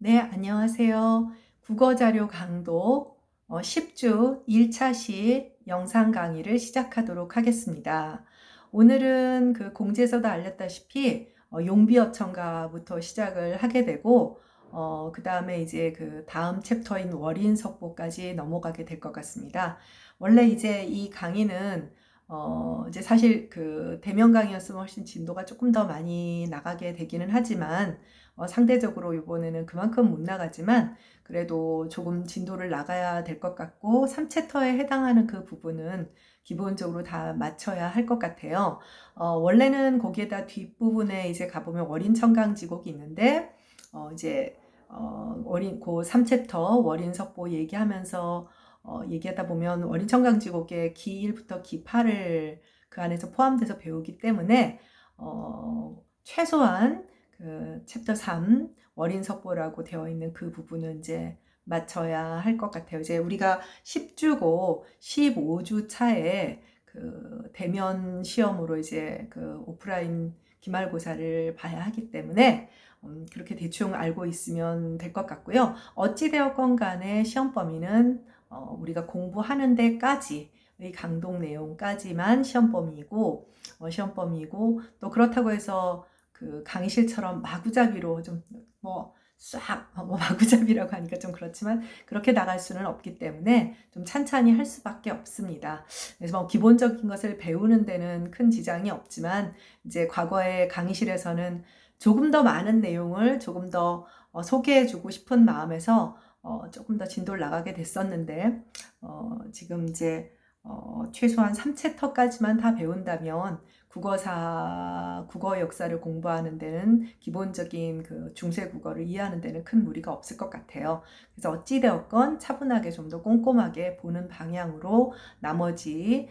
네, 안녕하세요. 국어자료 강도 10주 1차시 영상 강의를 시작하도록 하겠습니다. 오늘은 그 공지에서도 알렸다시피 용비어천가부터 시작을 하게 되고 그 다음에 이제 그 다음 챕터인 월인석보까지 넘어가게 될 것 같습니다. 원래 이제 이 강의는 이제 사실 그 대면 강의였으면 훨씬 진도가 조금 더 많이 나가게 되기는 하지만 상대적으로 이번에는 그만큼 못 나가지만 그래도 조금 진도를 나가야 될 것 같고 3챕터에 해당하는 그 부분은 기본적으로 다 맞춰야 할 것 같아요. 원래는 거기에다 뒷부분에 이제 가보면 월인청강지곡이 있는데 이제 그 3챕터 월인석보 얘기하면서 얘기하다 보면 월인청강지곡의 기 1부터 기 8을 그 안에서 포함돼서 배우기 때문에 최소한 그 챕터 3 월인석보라고 되어 있는 그 부분은 이제 맞춰야 할 것 같아요. 이제 우리가 10주고 15주 차에 그 대면 시험으로 이제 그 오프라인 기말고사를 봐야 하기 때문에 그렇게 대충 알고 있으면 될 것 같고요. 어찌되었건 간에 시험 범위는 우리가 공부하는 데까지의 강독 내용까지만 시험 범위이고 또 그렇다고 해서 그 강의실처럼 마구잡이로 좀 마구잡이라고 하니까 좀 그렇지만 그렇게 나갈 수는 없기 때문에 좀 찬찬히 할 수밖에 없습니다. 그래서 뭐 기본적인 것을 배우는 데는 큰 지장이 없지만 이제 과거의 강의실에서는 조금 더 많은 내용을 조금 더 소개해주고 싶은 마음에서 조금 더 진도를 나가게 됐었는데 지금 이제 최소한 3챕터까지만 다 배운다면 국어 역사를 공부하는 데는 기본적인 그 중세 국어를 이해하는 데는 큰 무리가 없을 것 같아요. 그래서 어찌되었건 차분하게 좀 더 꼼꼼하게 보는 방향으로 나머지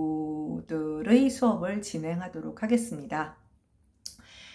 주들의 수업을 진행하도록 하겠습니다.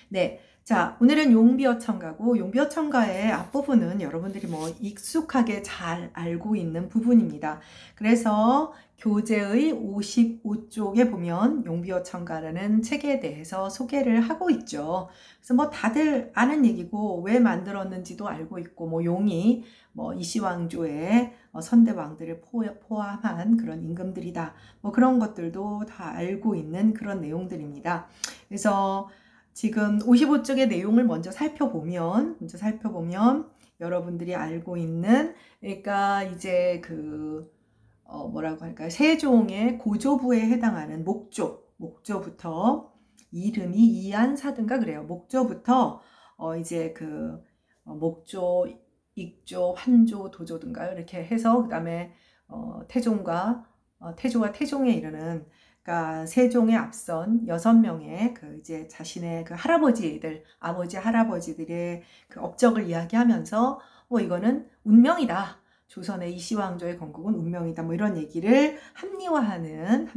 네. 자, 오늘은 용비어천가고 용비어천가의 앞부분은 여러분들이 뭐 익숙하게 잘 알고 있는 부분입니다. 그래서 교재의 55쪽에 보면 용비어천가라는 책에 대해서 소개를 하고 있죠. 그래서 뭐 다들 아는 얘기고 왜 만들었는지도 알고 있고 뭐 용이 뭐 이시왕조의 선대 왕들을 포함한 그런 임금들이다. 뭐 그런 것들도 다 알고 있는 그런 내용들입니다. 그래서 지금 55쪽의 내용을 먼저 살펴보면 여러분들이 알고 있는 그러니까 이제 그 뭐라고 할까요? 세종의 고조부에 해당하는 목조부터 이름이 이안사든가 그래요. 목조부터 이제 그 목조, 익조, 환조, 도조든가요. 이렇게 해서 그다음에 태조와 태종에 이르는 그러니까 세종에 앞선 6명의 그 이제 자신의 그 아버지 할아버지들의 그 업적을 이야기하면서 이거는 운명이다. 조선의 이시왕조의 건국은 운명이다. 뭐 이런 얘기를 합리화하는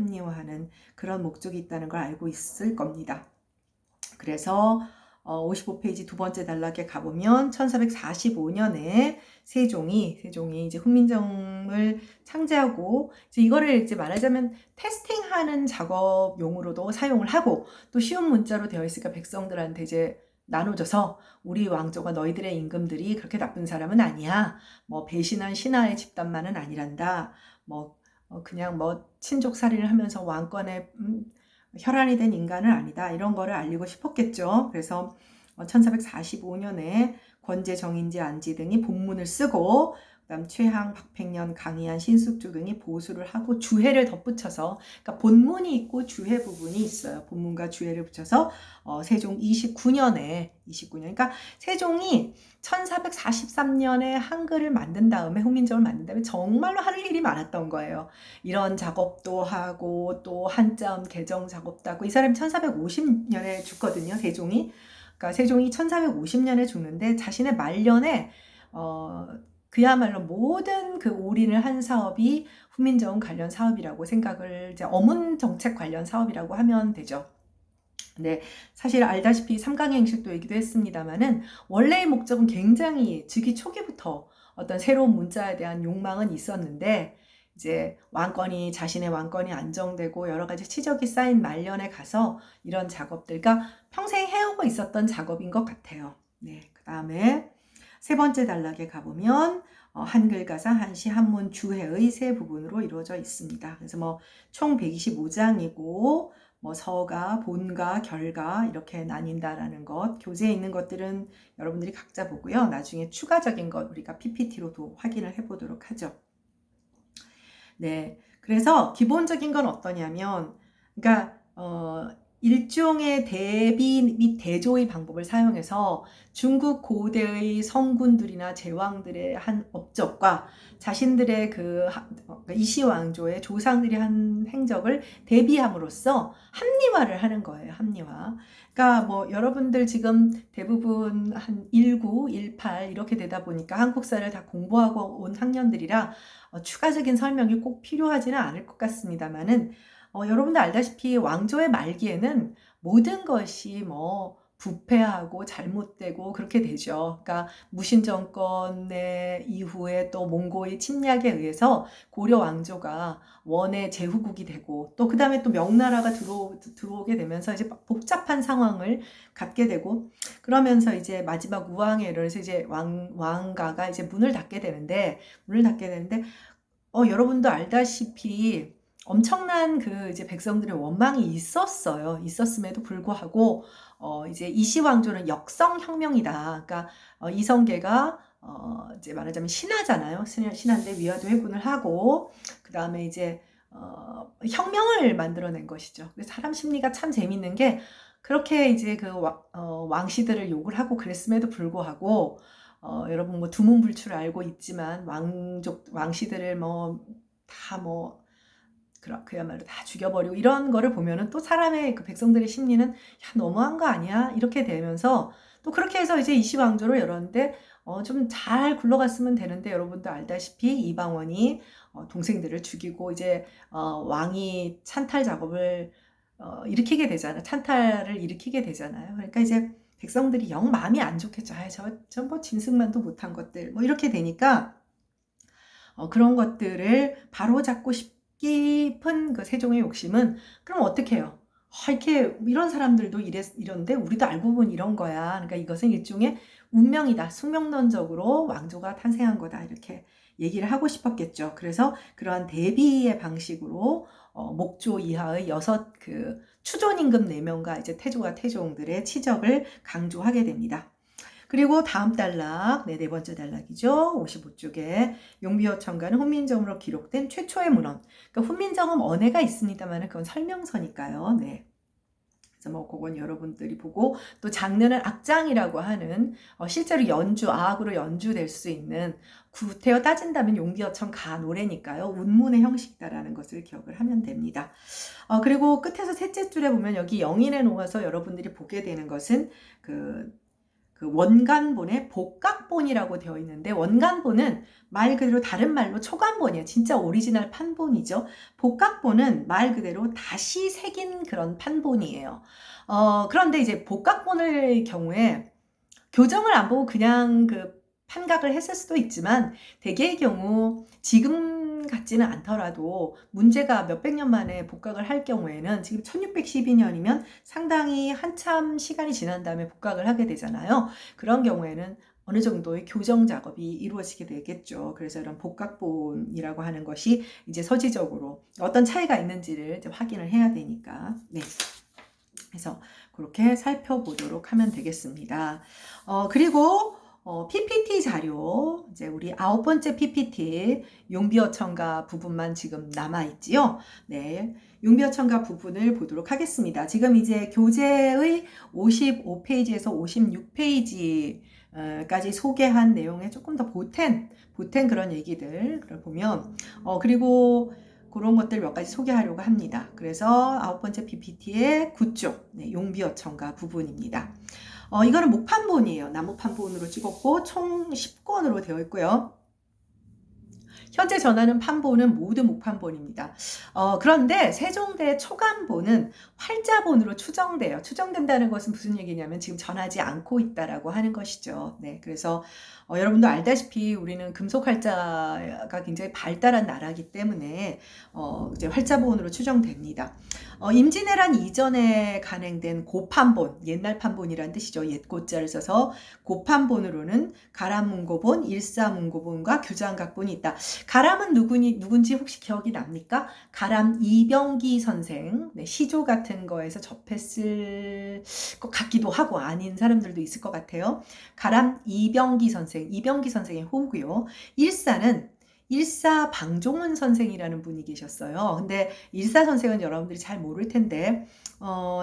그런 목적이 있다는 걸 알고 있을 겁니다. 그래서 55페이지 두 번째 단락에 가보면 1445년에 세종이 이제 훈민정음을 창제하고 이제 이거를 이제 말하자면 테스팅하는 작업용으로도 사용을 하고 또 쉬운 문자로 되어 있으니까 백성들한테 이제 나눠줘서 우리 왕조가 너희들의 임금들이 그렇게 나쁜 사람은 아니야. 뭐 배신한 신하의 집단만은 아니란다. 뭐 그냥 뭐 친족 살인을 하면서 왕권에 혈안이 된 인간은 아니다. 이런 거를 알리고 싶었겠죠. 그래서 1445년에 권제, 정인지, 안지 등이 본문을 쓰고 그다음 최항, 박팽년, 강희안, 신숙주 등이 보수를 하고 주해를 덧붙여서 그러니까 본문이 있고 주해 부분이 있어요. 본문과 주해를 붙여서 세종 29년에 그러니까 세종이 1443년에 한글을 만든 다음에 훈민정음을 만든 다음에 정말로 할 일이 많았던 거예요. 이런 작업도 하고 또 한자음 개정 작업도 하고 이 사람이 1450년에 죽거든요. 세종이. 그러니까 세종이 1450년에 죽는데 자신의 말년에 그야말로 모든 그 올인을 한 사업이 훈민정음 관련 사업이라고 생각을 이제 어문 정책 관련 사업이라고 하면 되죠. 네, 사실 알다시피 삼강행실도 얘기도 했습니다만은 원래의 목적은 굉장히 즉위 초기부터 어떤 새로운 문자에 대한 욕망은 있었는데 이제 자신의 왕권이 안정되고 여러 가지 치적이 쌓인 말년에 가서 이런 작업들, 그러니까 평생 해오고 있었던 작업인 것 같아요. 네, 그 다음에 세 번째 단락에 가보면 한글 가사, 한시, 한문, 주해의 세 부분으로 이루어져 있습니다. 그래서 뭐 총 125장이고 뭐 서가, 본가, 결가 이렇게 나뉜다라는 것, 교재에 있는 것들은 여러분들이 각자 보고요. 나중에 추가적인 것 우리가 PPT로도 확인을 해보도록 하죠. 네, 그래서 기본적인 건 어떠냐면, 그러니까 일종의 대비 및 대조의 방법을 사용해서 중국 고대의 성군들이나 제왕들의 한 업적과 자신들의 이시 왕조의 조상들이 한 행적을 대비함으로써 합리화를 하는 거예요. 합리화. 그러니까 뭐 여러분들 지금 대부분 한 19, 18 이렇게 되다 보니까 한국사를 다 공부하고 온 학년들이라 추가적인 설명이 꼭 필요하지는 않을 것 같습니다만은 여러분들 알다시피 왕조의 말기에는 모든 것이 뭐 부패하고 잘못되고 그렇게 되죠. 그러니까 무신 정권의 이후에 또 몽고의 침략에 의해서 고려 왕조가 원의 제후국이 되고 또 그다음에 또 명나라가 들어오게 되면서 이제 복잡한 상황을 갖게 되고 그러면서 이제 마지막 우왕에 이르러서 이제 왕가가 이제 문을 닫게 되는데 여러분도 알다시피 엄청난 이제 백성들의 원망이 있었어요. 있었음에도 불구하고 이제 이시왕조는 역성혁명이다. 그러니까 이성계가 이제 말하자면 신하잖아요. 신하인데 위화도 회군을 하고 그 다음에 이제 혁명을 만들어낸 것이죠. 사람 심리가 참 재밌는 게 그렇게 이제 왕씨들을 욕을 하고 그랬음에도 불구하고 여러분 뭐 두문불출을 알고 있지만 왕씨들을 그야말로 다 죽여버리고 이런 거를 보면은 또 사람의 백성들의 심리는 야 너무한 거 아니야 이렇게 되면서 또 그렇게 해서 이제 이시왕조를 열었는데 좀 잘 굴러갔으면 되는데 여러분도 알다시피 이방원이 동생들을 죽이고 이제 왕이 찬탈 작업을 일으키게 되잖아요. 찬탈을 일으키게 되잖아요. 그러니까 이제 백성들이 영 마음이 안 좋겠죠. 저 뭐 짐승만도 못한 것들 뭐 이렇게 되니까 그런 것들을 바로잡고 싶은 그 세종의 욕심은 그럼 어떻게 해요? 이렇게 이런 사람들도 이런데 우리도 알고 보면 이런 거야. 그러니까 이것은 일종의 운명이다. 숙명론적으로 왕조가 탄생한 거다. 이렇게 얘기를 하고 싶었겠죠. 그래서 그러한 대비의 방식으로 목조 이하의 6 추존 임금 4명과 이제 태종들의 치적을 강조하게 됩니다. 그리고 다음 단락, 네 번째 단락이죠. 55쪽에 용비어천가는 훈민정음으로 기록된 최초의 문헌. 그러니까 훈민정음 언해가 있습니다만 그건 설명서니까요. 네. 그래서 뭐 그건 여러분들이 보고 또 장르는 악장이라고 하는 실제로 악으로 연주될 수 있는 구태여 따진다면 용비어천가 노래니까요. 운문의 형식이다라는 것을 기억을 하면 됩니다. 그리고 끝에서 셋째 줄에 보면 여기 영인에 놓아서 여러분들이 보게 되는 것은 그 원간본의 복각본이라고 되어 있는데 원간본은 말 그대로 다른 말로 초간본이에요. 진짜 오리지널 판본이죠. 복각본은 말 그대로 다시 새긴 그런 판본이에요. 그런데 이제 복각본의 경우에 교정을 안 보고 그냥 판각을 했을 수도 있지만 대개의 경우 지금 같지는 않더라도 문제가 몇백 년 만에 복각을 할 경우에는 지금 1612년이면 상당히 한참 시간이 지난 다음에 복각을 하게 되잖아요. 그런 경우에는 어느 정도의 교정 작업이 이루어지게 되겠죠. 그래서 이런 복각본이라고 하는 것이 이제 서지적으로 어떤 차이가 있는지를 이제 확인을 해야 되니까. 네. 그래서 그렇게 살펴보도록 하면 되겠습니다. 그리고 PPT 자료, 이제 우리 9번째 PPT 용비어천가 부분만 지금 남아있지요. 네, 용비어천가 부분을 보도록 하겠습니다. 지금 이제 교재의 55페이지에서 56페이지까지 소개한 내용에 조금 더 보탠 그런 얘기들을 보면, 그리고 그런 것들 몇 가지 소개하려고 합니다. 그래서 9번째 PPT의 9쪽, 네, 용비어천가 부분입니다. 이거는 목판본이에요. 나무판본으로 찍었고 총 10권으로 되어 있고요. 현재 전하는 판본은 모두 목판본입니다. 그런데 세종대 초간본은 활자본으로 추정돼요. 추정된다는 것은 무슨 얘기냐면 지금 전하지 않고 있다라고 하는 것이죠. 네, 그래서 여러분도 알다시피 우리는 금속 활자가 굉장히 발달한 나라이기 때문에 이제 활자본으로 추정됩니다. 임진왜란 이전에 간행된 고판본, 옛날 판본이란 뜻이죠. 옛 고자를 써서 고판본으로는 가람문고본, 일사문고본과 규장각본이 있다. 가람은 누군지 혹시 기억이 납니까? 가람 이병기 선생, 네, 시조 같은 거에서 접했을 것 같기도 하고 아닌 사람들도 있을 것 같아요. 가람 이병기 선생의 호구요. 일사는 일사 방종훈 선생이라는 분이 계셨어요. 근데 일사 선생은 여러분들이 잘 모를 텐데,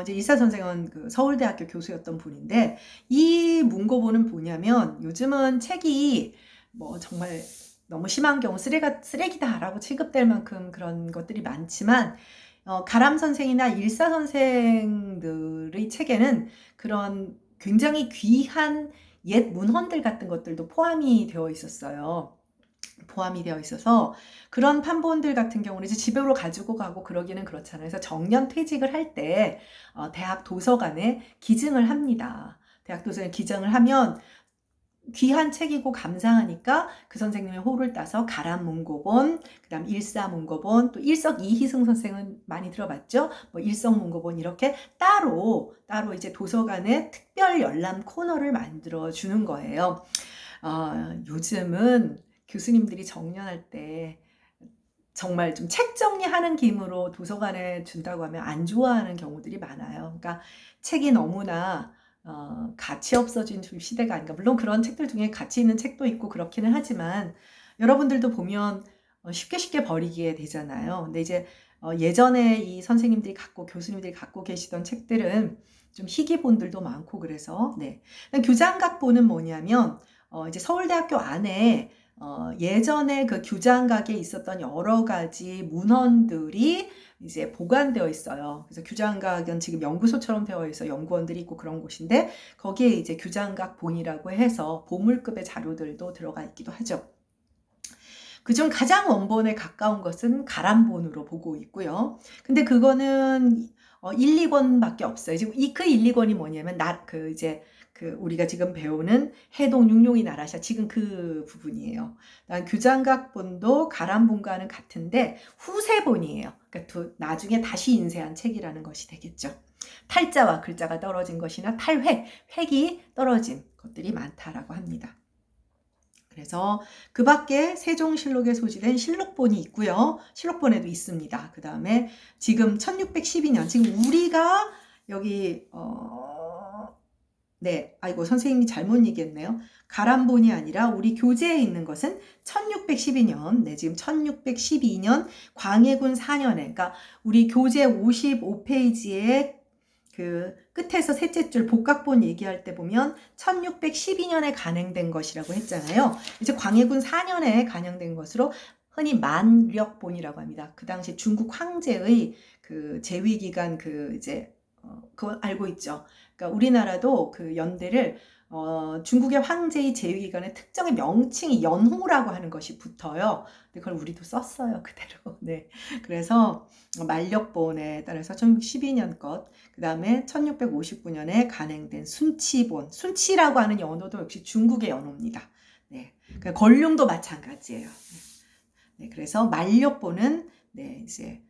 이제 일사 선생은 그 서울대학교 교수였던 분인데, 이 문고본은 뭐냐면, 요즘은 책이 뭐 정말 너무 심한 경우 쓰레기다라고 취급될 만큼 그런 것들이 많지만, 가람 선생이나 일사 선생들의 책에는 그런 굉장히 귀한 옛 문헌들 같은 것들도 포함이 되어 있었어요. 포함이 되어 있어서 그런 판본들 같은 경우는 이제 집으로 가지고 가고 그러기는 그렇잖아요. 그래서 정년 퇴직을 할 때 대학 도서관에 기증을 합니다. 대학 도서관에 기증을 하면 귀한 책이고 감사하니까 그 선생님의 호를 따서 가람문고본, 그 다음 일사문고본, 또 일석 이희승 선생은 많이 들어봤죠? 뭐 일석문고본 이렇게 따로 이제 도서관에 특별 열람 코너를 만들어 주는 거예요. 요즘은 교수님들이 정년할 때 정말 좀 책 정리하는 기분으로 도서관에 준다고 하면 안 좋아하는 경우들이 많아요. 그러니까 책이 너무나 가치 없어진 좀 시대가 아닌가. 물론 그런 책들 중에 가치 있는 책도 있고 그렇기는 하지만 여러분들도 보면 쉽게 버리게 되잖아요. 근데 이제 예전에 이 선생님들이 교수님들이 갖고 계시던 책들은 좀 희귀본들도 많고 그래서 네. 규장각본은 뭐냐면 이제 서울대학교 안에 예전에 그 규장각에 있었던 여러 가지 문헌들이 이제 보관되어 있어요. 그래서 규장각은 지금 연구소처럼 되어 있어 연구원들이 있고 그런 곳인데 거기에 이제 규장각 본이라고 해서 보물급의 자료들도 들어가 있기도 하죠. 그중 가장 원본에 가까운 것은 가람본으로 보고 있고요. 근데 그거는 1, 2권밖에 없어요. 지금 그 1, 2권이 뭐냐면 우리가 지금 배우는 해동 육룡이 나라샤 지금 그 부분이에요. 규장각본도 가람본과는 같은데 후세본이에요. 그러니까 나중에 다시 인쇄한 책이라는 것이 되겠죠. 탈자와 글자가 떨어진 것이나 획이 떨어진 것들이 많다라고 합니다. 그래서 그 밖에 세종실록에 소지된 실록본이 있고요. 실록본에도 있습니다. 그 다음에 지금 1612년, 지금 우리가 여기, 네, 아이고, 선생님이 잘못 얘기했네요. 가람본이 아니라 우리 교재에 있는 것은 1612년, 네, 지금 1612년 광해군 4년에, 그러니까 우리 교재 55페이지에 그 끝에서 셋째 줄 복각본 얘기할 때 보면 1612년에 간행된 것이라고 했잖아요. 이제 광해군 4년에 간행된 것으로 흔히 만력본이라고 합니다. 그 당시 중국 황제의 그 재위 기간 그거 알고 있죠. 그러니까 우리나라도 그 연대를 중국의 황제의 재위 기간에 특정의 명칭이 연호라고 하는 것이 붙어요. 근데 그걸 우리도 썼어요, 그대로. 네. 그래서 만력본에 따라서 1612년 것, 그 다음에 1659년에 간행된 순치본, 순치라고 하는 연호도 역시 중국의 연호입니다. 네. 그러니까 걸륭도 마찬가지예요. 네. 그래서 만력본은 네, 이제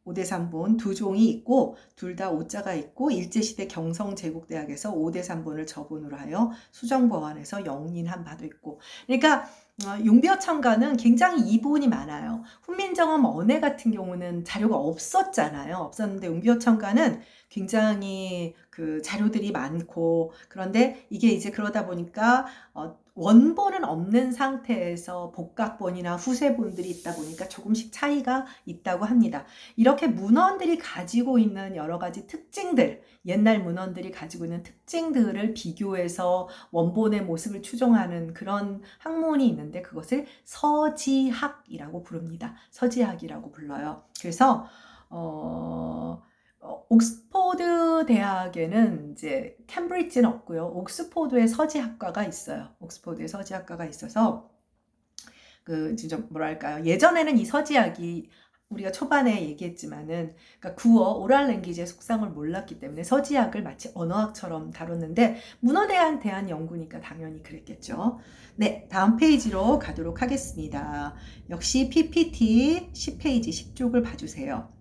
오대산본 두 종이 있고 둘 다 오자가 있고 일제시대 경성제국대학에서 오대산본을 저본으로 하여 수정보완해서 영린한 바도 있고 그러니까 용비어천가는 굉장히 이본이 많아요. 훈민정음 언해 같은 경우는 자료가 없었잖아요. 없었는데 용비어천가는 굉장히 그 자료들이 많고 그런데 이게 이제 그러다 보니까 원본은 없는 상태에서 복각본이나 후세본들이 있다 보니까 조금씩 차이가 있다고 합니다. 이렇게 문헌들이 가지고 있는 여러 가지 특징들, 옛날 문헌들이 가지고 있는 특징들을 비교해서 원본의 모습을 추정하는 그런 학문이 있는데 그것을 서지학이라고 부릅니다. 서지학이라고 불러요. 그래서 옥스퍼드 대학에는 이제 캠브리지는 없고요. 옥스퍼드에 서지학과가 있어요. 옥스퍼드에 서지학과가 있어서 진짜 뭐랄까요. 예전에는 이 서지학이 우리가 초반에 얘기했지만은 그러니까 구어 오랄 랭귀지의 속성을 몰랐기 때문에 서지학을 마치 언어학처럼 다뤘는데 문어대에 대한 연구니까 당연히 그랬겠죠. 네, 다음 페이지로 가도록 하겠습니다. 역시 PPT 10페이지 10쪽을 봐주세요.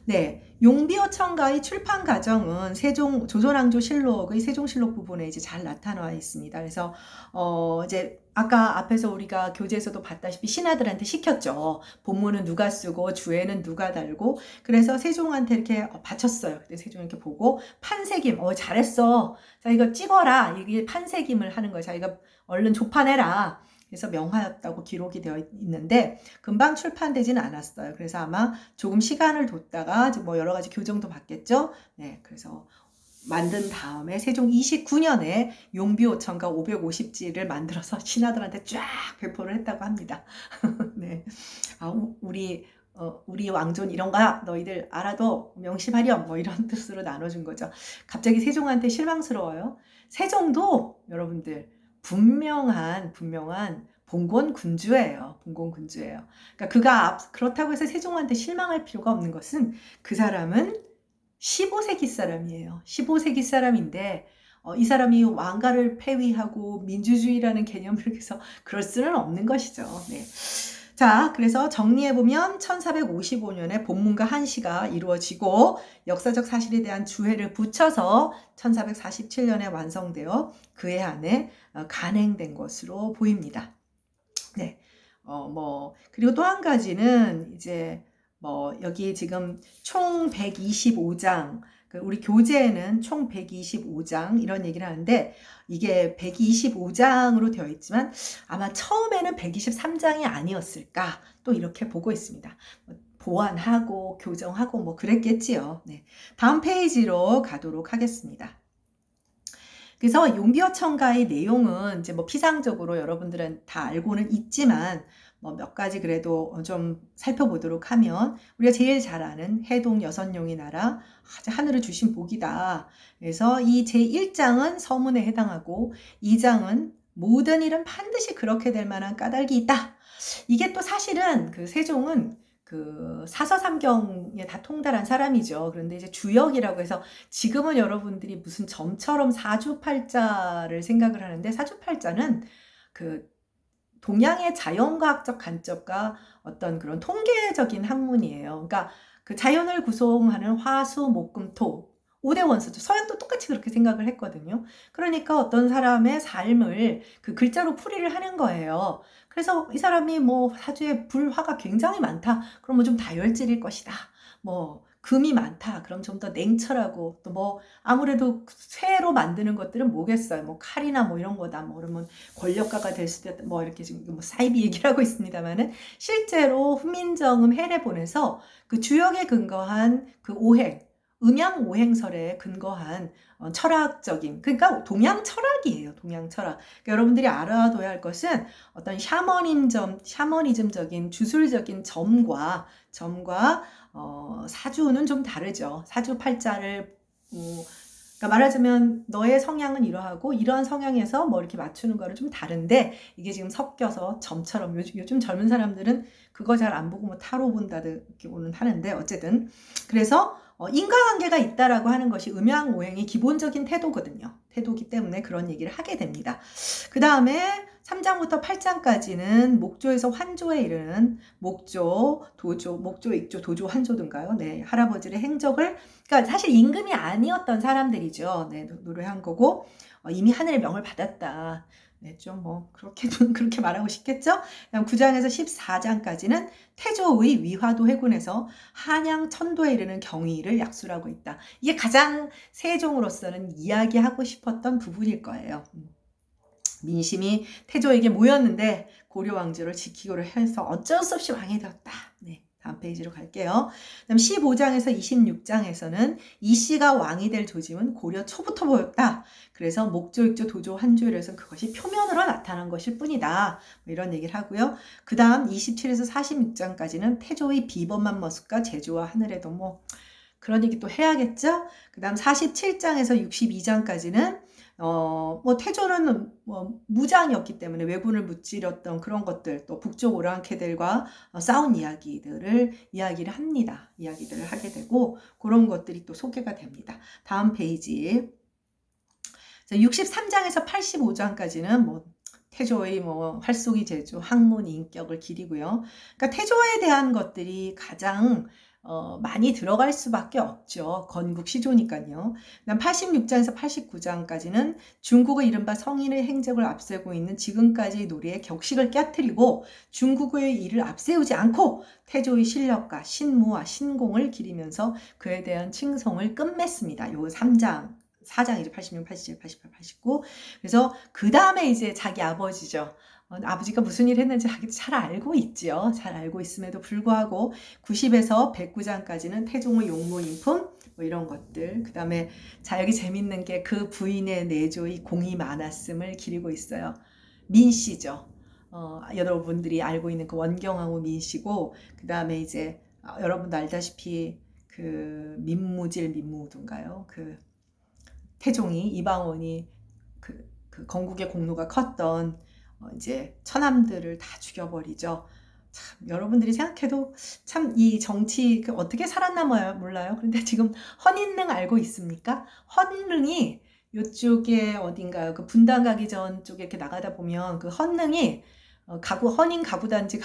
네, 용비어천가의 출판 과정은 조선왕조실록의 세종실록 부분에 이제 잘 나타나 있습니다. 그래서 이제 아까 앞에서 우리가 교재에서도 봤다시피 신하들한테 시켰죠. 본문은 누가 쓰고 주에는 누가 달고 그래서 세종한테 이렇게 바쳤어요. 그때 세종이 이렇게 보고 판세김, 잘했어. 자, 이거 찍어라. 이게 판세김을 하는 거예요. 자기가 얼른 조판해라. 그래서 명하였다고 기록이 되어 있는데 금방 출판되지는 않았어요. 그래서 아마 조금 시간을 뒀다가 뭐 여러 가지 교정도 받겠죠. 네, 그래서 만든 다음에 세종 29년에 용비오천가 550지를 만들어서 신하들한테 쫙 배포를 했다고 합니다. 네, 우리 왕존 이런 거야. 너희들 알아도 명심하렴. 뭐 이런 뜻으로 나눠준 거죠. 갑자기 세종한테 실망스러워요. 세종도 여러분들 분명한 봉건 군주예요. 봉건 군주예요. 그러니까 그렇다고 해서 세종한테 실망할 필요가 없는 것은 그 사람은 15세기 사람이에요. 15세기 사람인데 이 사람이 왕가를 폐위하고 민주주의라는 개념을 해서 그럴 수는 없는 것이죠. 네. 자, 그래서 정리해보면 1455년에 본문과 한시가 이루어지고 역사적 사실에 대한 주해를 붙여서 1447년에 완성되어 그해 안에 간행된 것으로 보입니다. 네. 그리고 또 한 가지는 이제 여기 지금 총 125장, 우리 교재에는 총 125장 이런 얘기를 하는데 이게 125장으로 되어 있지만 아마 처음에는 123장이 아니었을까 또 이렇게 보고 있습니다. 보완하고 교정하고 뭐 그랬겠지요. 네. 다음 페이지로 가도록 하겠습니다. 그래서 용비어천가의 내용은 이제 피상적으로 여러분들은 다 알고는 있지만 몇 가지 그래도 좀 살펴보도록 하면 우리가 제일 잘 아는 해동 여선용이 나라 하늘을 주신 복이다. 그래서 이 제1장은 서문에 해당하고 2장은 모든 일은 반드시 그렇게 될 만한 까닭이 있다. 이게 또 사실은 세종은 사서삼경에 다 통달한 사람이죠. 그런데 이제 주역이라고 해서 지금은 여러분들이 무슨 점처럼 사주팔자를 생각을 하는데 사주팔자는 동양의 자연과학적 관점과 어떤 그런 통계적인 학문이에요. 그러니까 자연을 구성하는 화수, 목, 금, 토 5대 원소죠. 서양도 똑같이 그렇게 생각을 했거든요. 그러니까 어떤 사람의 삶을 글자로 풀이를 하는 거예요. 그래서 이 사람이 사주에 불화가 굉장히 많다. 그러면 좀 다혈질일 것이다. 금이 많다. 그럼 좀 더 냉철하고 또 아무래도 쇠로 만드는 것들은 뭐겠어요. 칼이나 이런 거다. 그러면 권력가가 될 수도 있다. 이렇게 지금 사이비 얘기를 하고 있습니다만은 실제로 훈민정음 해례본에서 주역에 근거한 오행 음양 오행설에 근거한 철학적인 그러니까 동양 철학이에요. 동양 철학. 그러니까 여러분들이 알아둬야 할 것은 어떤 샤머니즘적인 주술적인 점과 사주는 좀 다르죠. 사주 팔자를 그러니까 말하자면 너의 성향은 이러하고 이러한 성향에서 이렇게 맞추는 거는 좀 다른데 이게 지금 섞여서 점처럼 요즘 젊은 사람들은 그거 잘 안 보고 타로 본다 이렇게 오는 하는데 어쨌든 그래서 인과관계가 있다라고 하는 것이 음양오행의 기본적인 태도거든요. 태도기 때문에 그런 얘기를 하게 됩니다. 그 다음에 3장부터 8장까지는 목조에서 환조에 이르는 목조, 익조, 도조, 환조든가요. 네, 할아버지의 행적을 그러니까 사실 임금이 아니었던 사람들이죠. 네, 노래한 거고 이미 하늘의 명을 받았다. 네, 좀 그렇게 말하고 싶겠죠? 그다음 9장에서 14장까지는 태조의 위화도 해군에서 한양 천도에 이르는 경위를 약술하고 있다. 이게 가장 세종으로서는 이야기하고 싶었던 부분일 거예요. 민심이 태조에게 모였는데 고려 왕조를 지키고를 해서 어쩔 수 없이 왕이 되었다. 네. 다음 페이지로 갈게요. 그다음 15장에서 26장에서는 이씨가 왕이 될 조짐은 고려 초부터 보였다. 그래서 목조, 익조, 도조, 환조 이래서 그것이 표면으로 나타난 것일 뿐이다. 이런 얘기를 하고요. 그 다음 27에서 46장까지는 태조의 비범한 모습과 제주와 하늘에도 그런 얘기 또 해야겠죠. 그 다음 47장에서 62장까지는 뭐 태조는 뭐 무장이었기 때문에 왜군을 무찌렸던 그런 것들, 또 북쪽 오랑캐들과 싸운 이야기를 합니다. 이야기들을 하게 되고 그런 것들이 또 소개가 됩니다. 다음 페이지. 63장에서 85장까지는 뭐 태조의 뭐 활쏘기 재주, 학문, 인격을 기리고요. 그러니까 태조에 대한 것들이 가장 많이 들어갈 수밖에 없죠. 건국 시조니까요. 그다음 86장에서 89장까지는 중국의 이른바 성인의 행적을 앞세우고 있는 지금까지 노래의 격식을 깨뜨리고 중국의 일을 앞세우지 않고 태조의 실력과 신무와 신공을 기리면서 그에 대한 칭송을 끝맺습니다. 요 3장. 4장이죠. 86, 87, 88, 89. 그래서 그 다음에 이제 자기 아버지죠. 아버지가 무슨 일을 했는지 자기도 잘 알고 있죠. 잘 알고 있음에도 불구하고 90에서 109장까지는 태종의 용모인품 뭐 이런 것들. 그 다음에 자 여기 재밌는 게 그 부인의 내조의 공이 많았음을 기리고 있어요. 민씨죠. 여러분들이 알고 있는 그 원경왕후 민씨고 그 다음에 이제 여러분도 알다시피 그 민무진가요? 그 태종이 이방원이 그 건국의 공로가 컸던 이제 처남들을 다 죽여버리죠. 참 여러분들이 생각해도 참 이 정치 어떻게 살았나 몰라요. 그런데 지금 헌인릉 알고 있습니까? 헌릉이 이쪽에 어딘가요? 그 분당 가기 전 쪽에 이렇게 나가다 보면 그 헌릉이 헌인 가구단지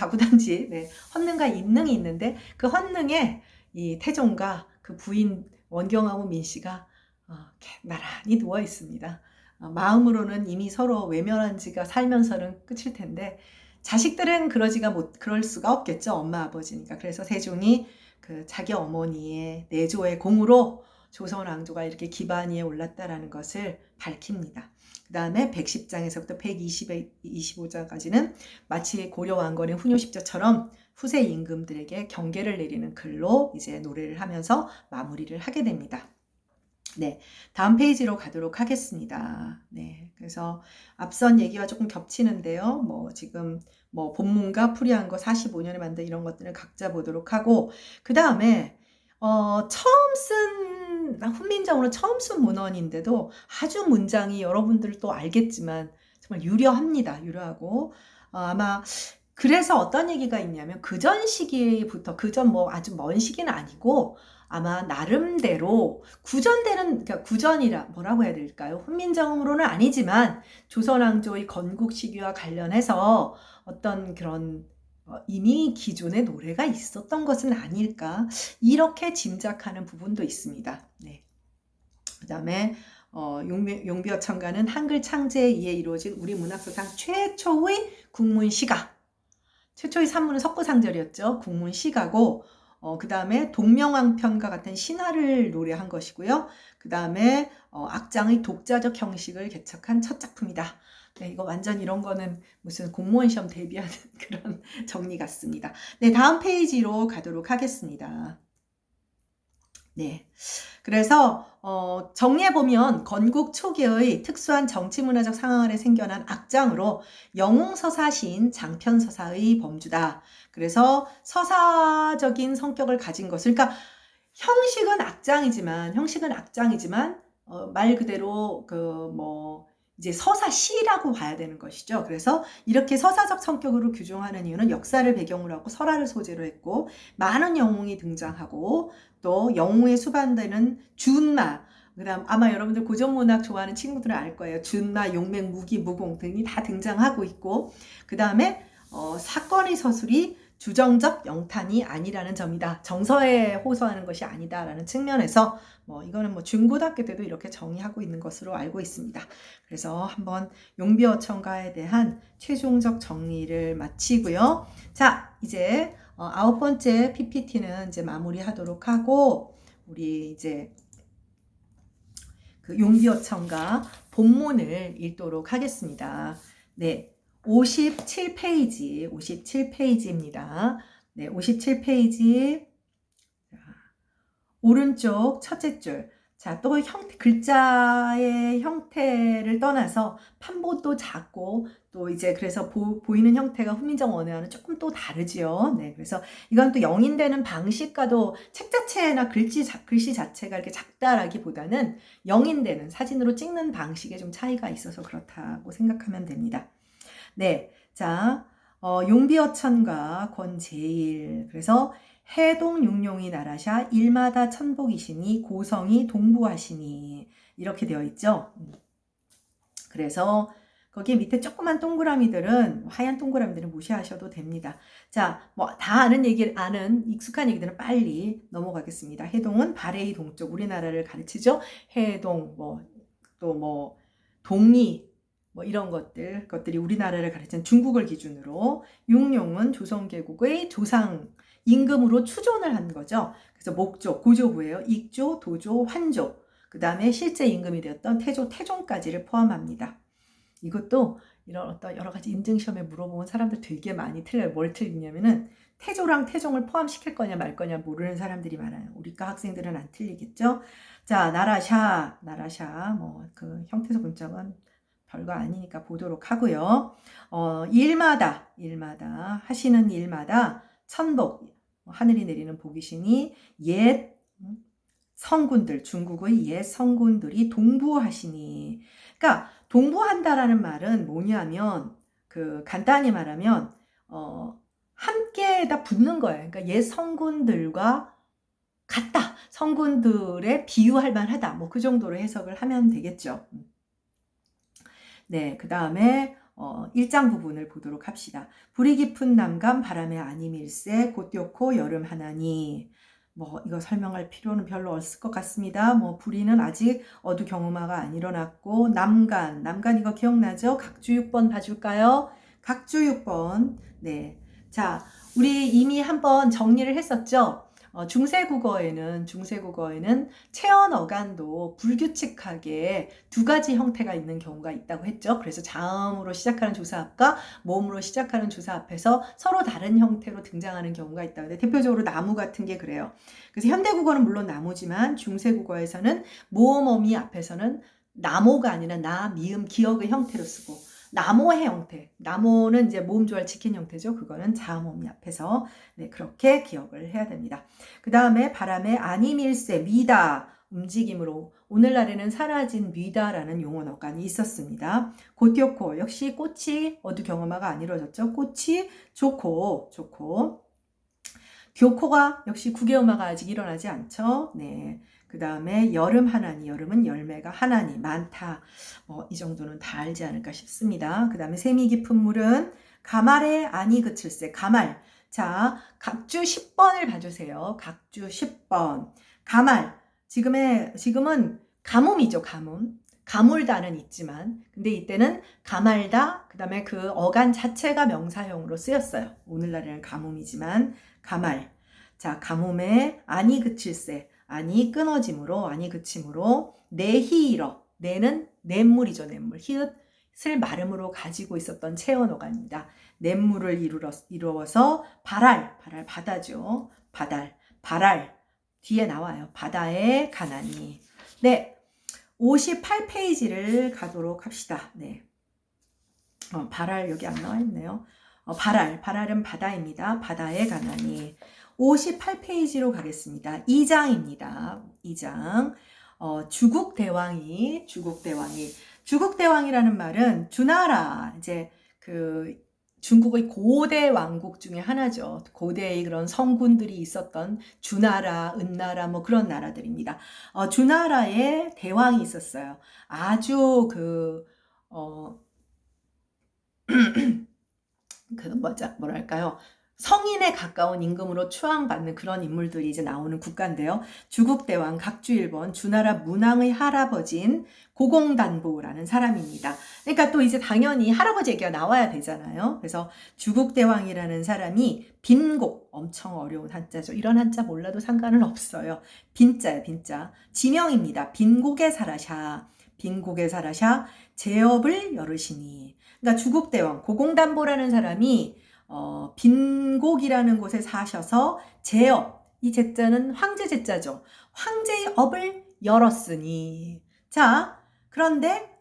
네, 헌릉과 인릉이 있는데 그 헌릉에 이 태종과 그 부인 원경하고 민씨가 나란히 누워 있습니다. 마음으로는 이미 서로 외면한 지가 살면서는 끝일 텐데 자식들은 그럴 수가 없겠죠. 엄마 아버지니까. 그래서 세종이 그 자기 어머니의 내조의 공으로 조선 왕조가 이렇게 기반 위에 올랐다라는 것을 밝힙니다. 그 다음에 110장에서부터 125장까지는 마치 고려 왕건의 훈요십자처럼 후세 임금들에게 경계를 내리는 글로 이제 노래를 하면서 마무리를 하게 됩니다. 네, 다음 페이지로 가도록 하겠습니다. 네, 그래서 앞선 얘기와 조금 겹치는데요. 뭐 지금 뭐 본문과 풀이한 거 45년에 만든 이런 것들을 각자 보도록 하고 그 다음에 훈민정음으로 처음 쓴 문헌인데도 아주 문장이 여러분들도 알겠지만 정말 유려합니다. 유려하고 아마 그래서 어떤 얘기가 있냐면 그전 시기부터 그전 뭐 아주 먼 시기는 아니고 아마 나름대로 그러니까 구전이라 뭐라고 해야 될까요? 훈민정음으로는 아니지만 조선왕조의 건국 시기와 관련해서 어떤 그런 이미 기존의 노래가 있었던 것은 아닐까 이렇게 짐작하는 부분도 있습니다. 네. 그 다음에 용비어천가는 한글 창제에 의해 이루어진 우리 문학사상 최초의 국문시가 최초의 산문은 석구상절이었죠. 국문시가고 그 다음에 동명왕편과 같은 신화를 노래한 것이고요. 그 다음에 악장의 독자적 형식을 개척한 첫 작품이다. 네, 이거 완전 이런 거는 무슨 공무원 시험 대비하는 그런 정리 같습니다. 네, 다음 페이지로 가도록 하겠습니다. 네. 그래서 정리해보면 건국 초기의 특수한 정치문화적 상황 아래 생겨난 악장으로 영웅서사시인 장편서사의 범주다. 그래서 서사적인 성격을 가진 것을 그러니까 형식은 악장이지만 말 그대로 이제 서사시라고 봐야 되는 것이죠. 그래서 이렇게 서사적 성격으로 규정하는 이유는 역사를 배경으로 하고 설화를 소재로 했고 많은 영웅이 등장하고 또 영웅에 수반되는 준마 그다음 아마 여러분들 고전문학 좋아하는 친구들은 알 거예요. 준마, 용맹, 무기, 무공 등이 다 등장하고 있고 그 다음에 사건의 서술이 주정적 영탄이 아니라는 점이다. 정서에 호소하는 것이 아니다라는 측면에서 이거는 중고등학교 때도 이렇게 정의하고 있는 것으로 알고 있습니다. 그래서 한번 용비어천가에 대한 최종적 정리를 마치고요. 자, 이제 9번째 PPT는 이제 마무리하도록 하고 우리 이제 그 용비어천가 본문을 읽도록 하겠습니다. 네. 57페이지입니다. 네, 57페이지. 오른쪽 첫째 줄. 자, 또 글자의 형태를 떠나서 판본도 작고 또 이제 그래서 보이는 형태가 훈민정 원어와는 조금 또 다르지요. 네, 그래서 이건 또 영인되는 방식과도 책 자체나 글씨 자체가 이렇게 작다라기보다는 영인되는 사진으로 찍는 방식에 좀 차이가 있어서 그렇다고 생각하면 됩니다. 네, 자, 용비어천과 권제일. 그래서 해동 육룡이 나라샤 일마다 천복이시니 고성이 동부하시니 이렇게 되어 있죠. 그래서 거기 밑에 조그만 동그라미들은 하얀 동그라미들은 무시하셔도 됩니다. 자, 뭐 다 아는 익숙한 얘기들은 빨리 넘어가겠습니다. 해동은 발해의 동쪽 우리나라를 가르치죠. 해동 또 동이 이런 것들이 우리나라를 가르치는 중국을 기준으로 육룡은 조선계국의 조상 임금으로 추존을 한 거죠. 그래서 목조, 고조부예요. 익조, 도조, 환조. 그 다음에 실제 임금이 되었던 태조, 태종까지를 포함합니다. 이것도 이런 어떤 여러 가지 인증시험에 물어보면 사람들 되게 많이 틀려요. 뭘 틀리냐면은 태조랑 태종을 포함시킬 거냐 말 거냐 모르는 사람들이 많아요. 우리과 학생들은 안 틀리겠죠. 자, 나라샤 그 형태소 분석은 별거 아니니까 보도록 하고요. 일마다 하시는 일마다 천복, 하늘이 내리는 복이시니 옛 성군들, 중국의 옛 성군들이 동부하시니. 그러니까 동부한다라는 말은 뭐냐면 간단히 말하면 함께 다 붙는 거예요. 그러니까 옛 성군들과 같다. 성군들에 비유할 만하다. 뭐 그 정도로 해석을 하면 되겠죠. 네, 그 다음에 1장 부분을 보도록 합시다. 불이 깊은 남감 바람에 아니밀세 곧요코 여름 하나니. 이거 설명할 필요는 별로 없을 것 같습니다. 불이는 아직 어두경음화가 안 일어났고 남간 이거 기억나죠? 각주 6번 봐줄까요? 각주 6번. 네, 자, 우리 이미 한번 정리를 했었죠? 중세국어에는 체언 어간도 불규칙하게 두 가지 형태가 있는 경우가 있다고 했죠. 그래서 자음으로 시작하는 조사합과 모음으로 시작하는 조사합에서 서로 다른 형태로 등장하는 경우가 있다고 해요. 대표적으로 나무 같은 게 그래요. 그래서 현대국어는 물론 나무지만 중세국어에서는 모음 어미 앞에서는 나모가 아니라 나, 미음, 기역의 형태로 쓰고 나모의 형태, 나모는 이제 모음 조화를 지킨 형태죠. 그거는 자음어미 앞에서 그렇게 기억을 해야 됩니다. 그 다음에 바람에 아니밀세, 미다, 움직임으로 오늘날에는 사라진 미다라는 용어 어간이 있었습니다. 곧요코, 역시 꽃이 어두경음화가 안 이루어졌죠. 꽃이 좋고 교코가 역시 구개음화가 아직 일어나지 않죠. 네. 그 다음에 여름 하나니, 여름은 열매가 하나니 많다. 이 정도는 다 알지 않을까 싶습니다. 그 다음에 샘이 깊은 물은 가말에 아니 그칠세. 가말. 자, 각주 10번을 봐주세요. 각주 10번. 가말. 지금은 가뭄이죠, 가뭄. 가물다는 있지만, 근데 이때는 가말다, 그 다음에 그 어간 자체가 명사형으로 쓰였어요. 오늘날에는 가뭄이지만, 가말. 자, 가뭄에 아니 그칠세. 아니 끊어짐으로, 아니 그침으로, 내히일어. 내는 냇물이죠, 냇물. 히읗을 발음으로 가지고 있었던 체언 어간입니다. 냇물을 이루어서 바랄, 바다죠. 바랄. 뒤에 나와요. 바다에 가나니. 네. 58페이지를 가도록 합시다. 네. 바랄 여기 안 나와 있네요. 바랄은 바다입니다. 바다에 가나니. 58페이지로 가겠습니다. 2장입니다. 2장. 주국대왕이라는 말은 주나라, 이제 중국의 고대 왕국 중에 하나죠. 고대의 그런 성군들이 있었던 주나라, 은나라 그런 나라들입니다. 주나라에 대왕이 있었어요. 아주 뭐랄까요? 성인에 가까운 임금으로 추앙받는 그런 인물들이 이제 나오는 국가인데요. 주국대왕 각주 1번 주나라 문왕의 할아버지인 고공단보라는 사람입니다. 그러니까 또 이제 당연히 할아버지 얘기가 나와야 되잖아요. 그래서 주국대왕이라는 사람이 빈곡, 엄청 어려운 한자죠. 이런 한자 몰라도 상관은 없어요. 빈자예요, 빈자. 지명입니다. 빈곡에 살아샤, 제업을 열으시니. 그러니까 주국대왕, 고공단보라는 사람이 빈곡이라는 곳에 사셔서 제업, 이 제자는 황제 제자죠. 황제의 업을 열었으니. 자, 그런데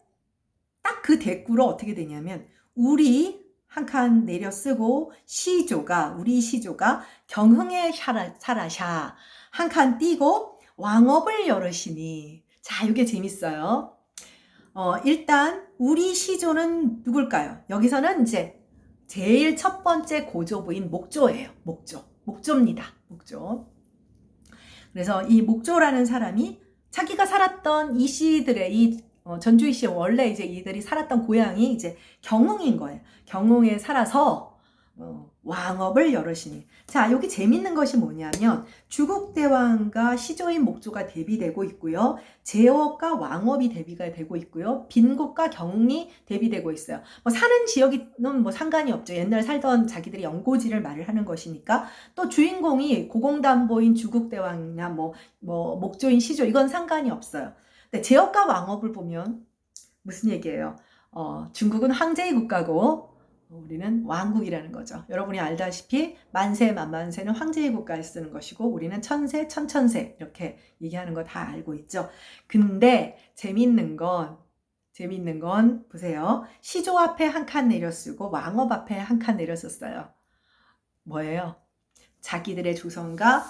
딱 그 대꾸로 어떻게 되냐면 우리 한 칸 내려 쓰고 우리 시조가 경흥에 살아샤 한 칸 띄고 왕업을 열으시니. 자, 이게 재밌어요. 일단 우리 시조는 누굴까요? 여기서는 이제 제일 첫 번째 고조부인 목조예요. 목조입니다. 목조. 그래서 이 목조라는 사람이 자기가 살았던 이 씨들의 전주이 씨 원래 이제 이들이 살았던 고향이 이제 경흥인 거예요. 경흥에 살아서 왕업을 열으시니. 자, 여기 재밌는 것이 뭐냐면 주국대왕과 시조인 목조가 대비되고 있고요. 제업과 왕업이 대비가 되고 있고요. 빈곳과 경흥이 대비되고 있어요. 뭐 사는 지역은 뭐 상관이 없죠. 옛날 살던 자기들이 연고지를 말을 하는 것이니까. 또 주인공이 고공담보인 주국대왕이나 뭐 목조인 시조 이건 상관이 없어요. 근데 제업과 왕업을 보면 무슨 얘기예요? 중국은 황제의 국가고 우리는 왕국이라는 거죠. 여러분이 알다시피 만세, 만만세는 황제의 국가에 쓰는 것이고 우리는 천세, 천천세 이렇게 얘기하는 거 다 알고 있죠. 근데 재밌는 건 보세요. 시조 앞에 한 칸 내려 쓰고 왕업 앞에 한 칸 내려 썼어요. 뭐예요? 자기들의 조선과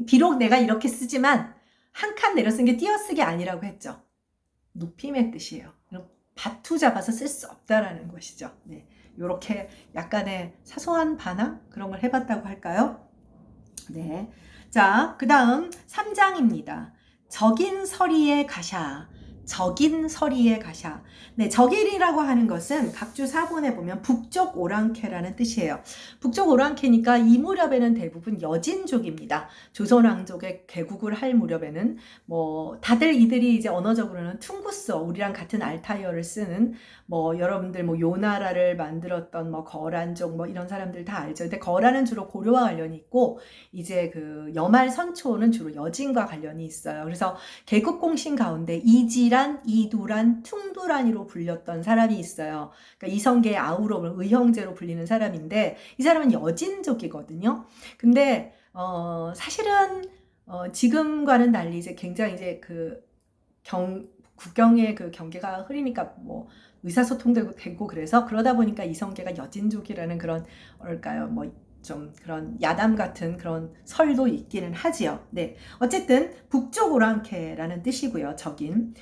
비록 내가 이렇게 쓰지만 한 칸 내려 쓴 게 띄어쓰기 아니라고 했죠. 높임의 뜻이에요. 바투 잡아서 쓸 수 없다라는 것이죠. 네. 요렇게 약간의 사소한 반항 그런 걸 해봤다고 할까요? 네. 자, 그 다음 3장입니다. 적인 서리에 가샤. 네, 적인이라고 하는 것은 각주 사본에 보면 북쪽 오랑캐라는 뜻이에요. 북쪽 오랑캐니까 이 무렵에는 대부분 여진족입니다. 조선왕족의 개국을 할 무렵에는 다들 이들이 이제 언어적으로는 퉁구서 우리랑 같은 알타이어를 쓰는 여러분들 요나라를 만들었던 거란족 이런 사람들 다 알죠. 근데 거란은 주로 고려와 관련이 있고 이제 그 여말 선초는 주로 여진과 관련이 있어요. 그래서 개국공신 가운데 이지란, 이두란, 퉁두란이로 불렸던 사람이 있어요. 그러니까 이성계의 아우로 의형제로 불리는 사람인데 이 사람은 여진족이거든요. 근데 사실은 지금과는 달리 이제 굉장히 이제 국경의 그 경계가 흐리니까 의사소통도 되고 그래서 그러다 보니까 이성계가 여진족이라는 그런 좀 그런 야담 같은 그런 설도 있기는 하지요. 네. 어쨌든 북쪽 오랑캐라는 뜻이고요. 적인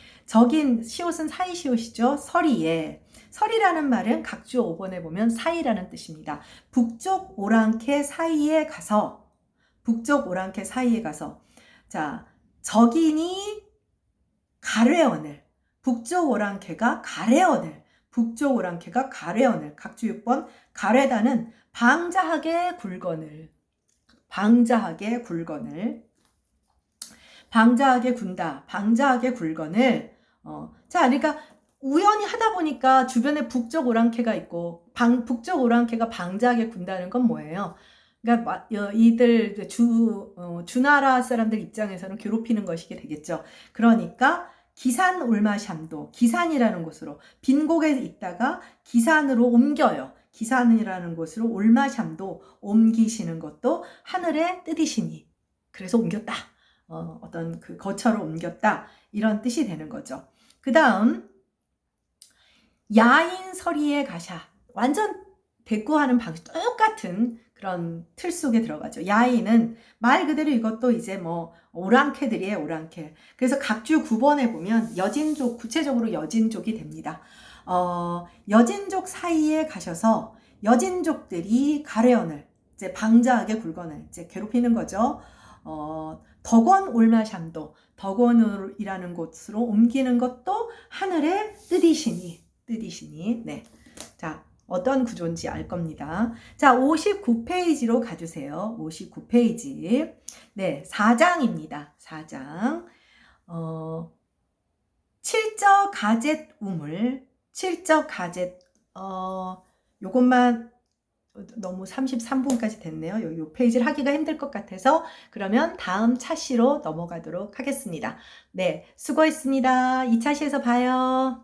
시옷은 사이 시옷이죠. 설이라는 말은 각주 5번에 보면 사이라는 뜻입니다. 북쪽 오랑캐 사이에 가서 자, 적인이 가뢰언을 북쪽 오랑캐가 가뢰언을 각주 6번 가뢰다는 방자하게 굴건을 자, 그러니까 우연히 하다 보니까 주변에 북쪽 오랑캐가 있고 북쪽 오랑캐가 방자하게 군다는 건 뭐예요? 그러니까 이들 주나라 사람들 입장에서는 괴롭히는 것이 되겠죠. 그러니까 기산 올마샴도 기산이라는 곳으로 빈곡에 있다가 기산으로 옮겨요. 기산이라는 곳으로 올마샴도 옮기시는 것도 하늘의 뜻이시니 그래서 옮겼다. 어떤 그 거처로 옮겼다. 이런 뜻이 되는 거죠. 그 다음 야인서리에 가샤. 완전 대꾸하는 방식 똑같은 그런 틀 속에 들어가죠. 야인은 말 그대로 이것도 이제 오랑캐들이에요. 오랑캐. 그래서 각주 9번에 보면 여진족, 구체적으로 여진족이 됩니다. 여진족 사이에 가셔서 여진족들이 가래언을 이제 방자하게 굴건을 이제 괴롭히는 거죠. 덕원 올마샴도 덕원이라는 곳으로 옮기는 것도 하늘의 뜻이시니. 네. 자, 어떤 구조인지 알 겁니다. 자, 59페이지로 가주세요. 59페이지. 네, 4장입니다. 4장. 칠적 가젯 우물. 요것만 너무 33분까지 됐네요. 요 페이지를 하기가 힘들 것 같아서 그러면 다음 차시로 넘어가도록 하겠습니다. 네, 수고했습니다. 2차시에서 봐요.